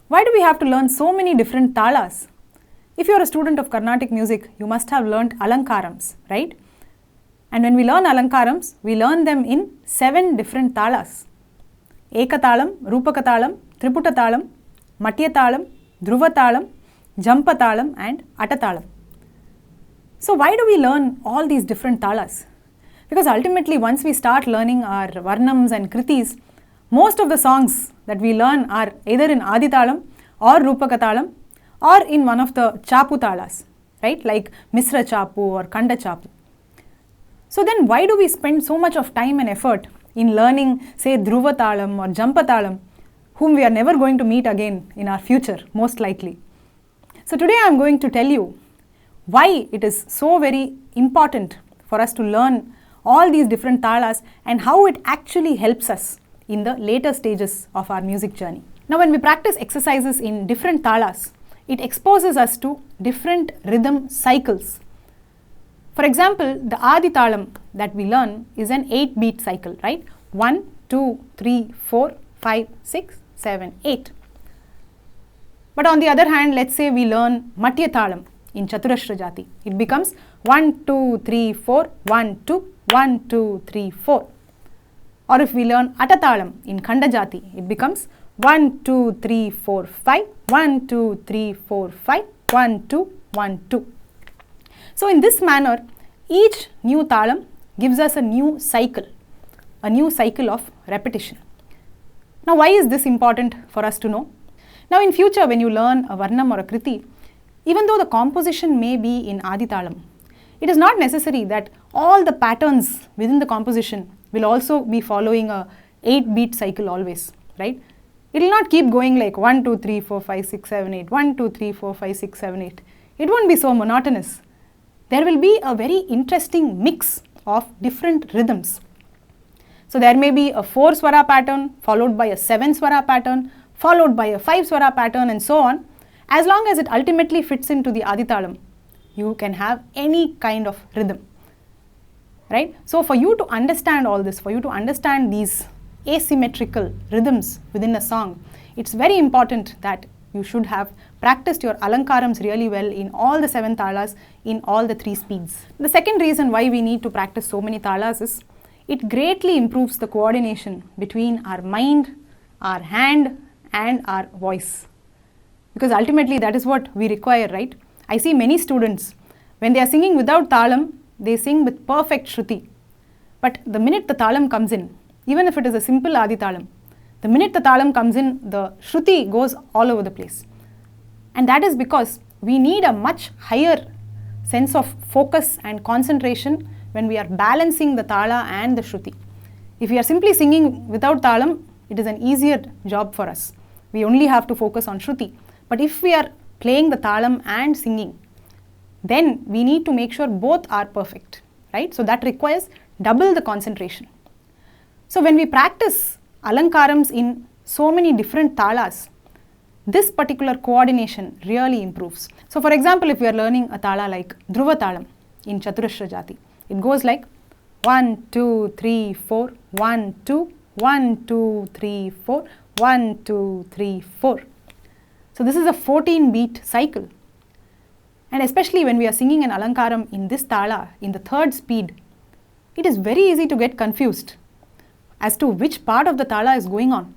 Why do we have to learn so many different talas? If you are a student of Carnatic music, you must have learned alankarams, right? And when we learn alankarams, we learn them in 7 different talas. Ekatalam, Rupakatalam, Triputatalam, Matyatalam, Dhruvatalam, Jampatalam and Atatalam. So why do we learn all these different talas? Because ultimately once we start learning our varnams and kritis, most of the songs that we learn are either in Aditalam or Rupakatalam or in one of the Chapu talas, right? Like Misra Chapu or Kanda Chapu. So then why do we spend so much of time and effort in learning, say, Dhruvatalam or Jampatalam, whom we are never going to meet again in our future, most likely? So today I am going to tell you why it is so very important for us to learn all these different talas and how it actually helps us in the later stages of our music journey. Now when we practice exercises in different talas, it exposes us to different rhythm cycles. For example, the Aditalam that we learn is an 8-beat cycle, right? 1, 2, 3, 4, 5, 6, 7, 8. But on the other hand, let's say we learn Matyatalam in Chaturashra Jati. It becomes 1, 2, 3, 4, 1, 2, 1, 2, 3, 4. Or if we learn Atatalam in Khanda Jati, it becomes 1, 2, 3, 4, 5, 1, 2, 3, 4, 5, 1, 2, 1, 2. So in this manner, each new talam gives us a new cycle of repetition. Now why is this important for us to know? Now in future when you learn a varnam or a kriti, even though the composition may be in Aditalam, it is not necessary that all the patterns within the composition will also be following a 8-beat cycle always, right? It will not keep going like 1, 2, 3, 4, 5, 6, 7, 8, 1, 2, 3, 4, 5, 6, 7, 8. It won't be so monotonous. There will be a very interesting mix of different rhythms. So there may be a 4 swara pattern followed by a 7 swara pattern followed by a 5 swara pattern and so on. As long as it ultimately fits into the Aditalam, you can have any kind of rhythm, right? So for you to understand all this, for you to understand these asymmetrical rhythms within a song, it's very important that you should have practiced your alankarams really well in all the 7 talas in all the 3 speeds. The second reason why we need to practice so many talas is it greatly improves the coordination between our mind, our hand and our voice. Because ultimately that is what we require, right? I see many students, when they are singing without talam, they sing with perfect shruti. But the minute the talam comes in, even if it is a simple Aditalam, the minute the talam comes in, the shruti goes all over the place. And that is because we need a much higher sense of focus and concentration when we are balancing the tala and the shruti. If we are simply singing without talam, it is an easier job for us. We only have to focus on shruti. But if we are playing the talam and singing, then we need to make sure both are perfect, right? So that requires double the concentration. So when we practice alankarams in so many different talas, this particular coordination really improves. So for example, if we are learning a tala like Dhruvatalam in Chaturashra Jati, it goes like 1, 2, 3, 4, 1, 2, 1, 2, 3, 4, 1, 2, 3, 4. So this is a 14-beat cycle. And especially when we are singing an alankaram in this tala, in the 3rd speed, it is very easy to get confused as to which part of the tala is going on.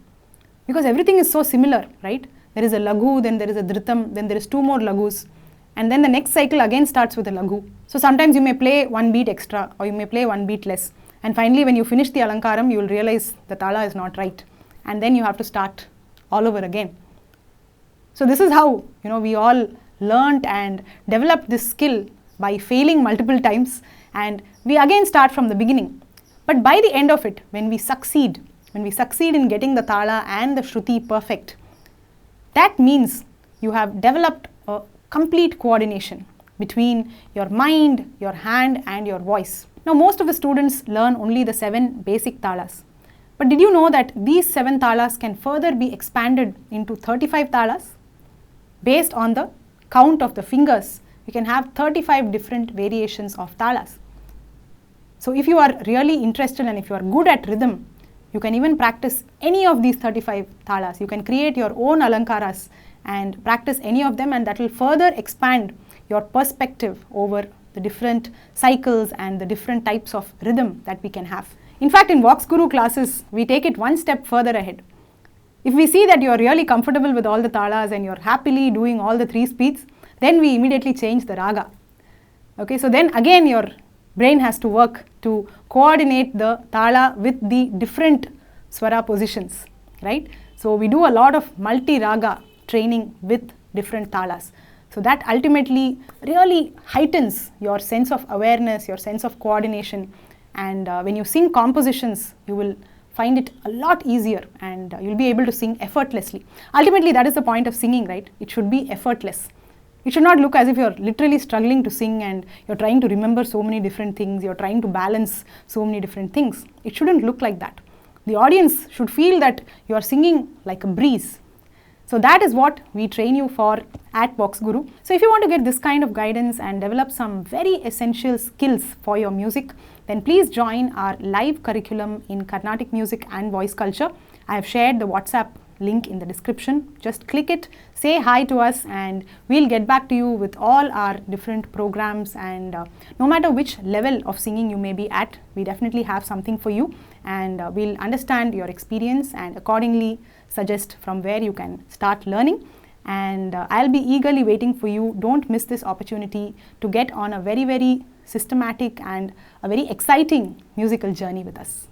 Because everything is so similar, right? There is a lagu, then there is a dhritam, then there is 2 more lagus. And then the next cycle again starts with a lagu. So sometimes you may play 1 beat extra or you may play 1 beat less. And finally when you finish the alankaram, you will realize the tala is not right. And then you have to start all over again. So this is how, we all learnt and developed this skill by failing multiple times, and we again start from the beginning. But by the end of it, when we succeed in getting the tala and the shruti perfect, that means you have developed a complete coordination between your mind, your hand and your voice. Now most of the students learn only the 7 basic talas. But did you know that these 7 talas can further be expanded into 35 talas? Based on the count of the fingers, we can have 35 different variations of talas. So if you are really interested and if you are good at rhythm, You can even practice any of these 35 talas. You can create your own alankaras and practice any of them, and that will further expand your perspective over the different cycles and the different types of rhythm that we can have. In fact, in VoxGuru classes, we take it one step further ahead. If we see that you are really comfortable with all the talas and you're happily doing all the 3 speeds, then we immediately change the raga. Okay, so then again your brain has to work to coordinate the tala with the different swara positions, right? So we do a lot of multi-raga training with different talas. So that ultimately really heightens your sense of awareness, your sense of coordination, and when you sing compositions, you will find it a lot easier and you'll be able to sing effortlessly. Ultimately, that is the point of singing, right? It should be effortless. It should not look as if you're literally struggling to sing and you're trying to remember so many different things, you're trying to balance so many different things. It shouldn't look like that. The audience should feel that you are singing like a breeze. So that is what we train you for at VoxGuru. So if you want to get this kind of guidance and develop some very essential skills for your music, then please join our live curriculum in Carnatic music and voice culture. I have shared the WhatsApp link in the description. Just click it, say hi to us, and we'll get back to you with all our different programs, and no matter which level of singing you may be at, we definitely have something for you, and we'll understand your experience and accordingly suggest from where you can start learning. And I'll be eagerly waiting for you. Don't miss this opportunity to get on a very, very systematic and a very exciting musical journey with us.